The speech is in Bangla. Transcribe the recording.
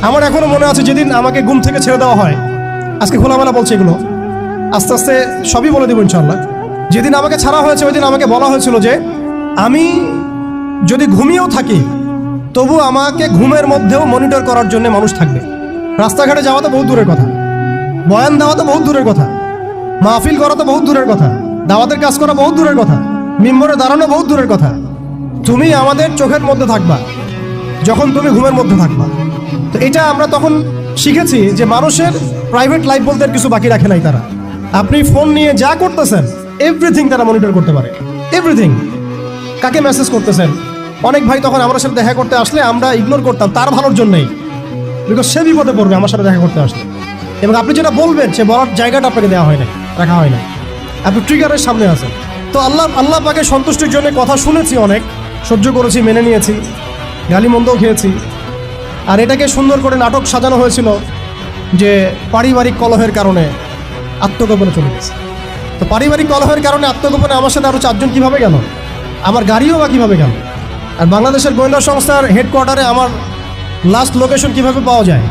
আমার এখনো মনে আছে যেদিন আমাকে ঘুম থেকে ছেড়ে দেওয়া হয়, আজকে খোলামেলা বলছে এগুলো, আস্তে আস্তে সবই বলে দেবো ইনশাল্লাহ। যেদিন আমাকে ছাড়া হয়েছে ওই দিন আমাকে বলা হয়েছিল যে আমি যদি ঘুমিয়েও থাকি তবু আমাকে ঘুমের মধ্যেও মনিটর করার জন্য মানুষ থাকবে। রাস্তাঘাটে যাওয়া তো বহুত দূরের কথা, বয়ান দেওয়া তো বহুত দূরের কথা, মাহফিল করা তো বহুত দূরের কথা, দাওয়াতের কাজ করা বহুত দূরের কথা, মিম্বরে দাঁড়ানো বহুত দূরের কথা। তুমি আমাদের চোখের মধ্যে থাকবা যখন তুমি ঘুমের মধ্যে থাকবা। তো এটা আমরা তখন শিখেছি যে মানুষের প্রাইভেট লাইফ বলতে আর কিছু বাকি রাখে নাই তারা। আপনি ফোন নিয়ে যা করতেছেন এভরিথিং তারা মনিটর করতে পারে, এভরিথিং। কাকে মেসেজ করতেছেন, অনেক ভাই তখন আমার সাথে দেখা করতে আসলে আমরা ইগনোর করতাম তার ভালোর জন্যই, বিকজ সে বিপদে পড়বে আমার সাথে দেখা করতে আসলে। এবং আপনি যেটা বলবেন সে বলার জায়গাটা আপনাকে দেওয়া হয় না, রাখা হয় না, আপনি ট্রিগারের সামনে আছেন। তো আল্লাহ পাকে সন্তুষ্টির জন্য কথা শুনেছি, অনেক সহ্য করেছি, মেনে নিয়েছি, গালিমন্দও খেয়েছি। আর এটাকে সুন্দর করে নাটক সাজানো হয়েছিল যে পারিবারিক কলহের কারণে আত্মগোপনে চলে গেছে। তো পারিবারিক কলহের কারণে আত্মগোপনে আমার সাথে আরও 4 জন কীভাবে গেল, আমার গাড়িও বা কীভাবে গেল, আর বাংলাদেশের গোয়েন্দা সংস্থার হেডকোয়ার্টারে আমার লাস্ট লোকেশন কীভাবে পাওয়া যায়।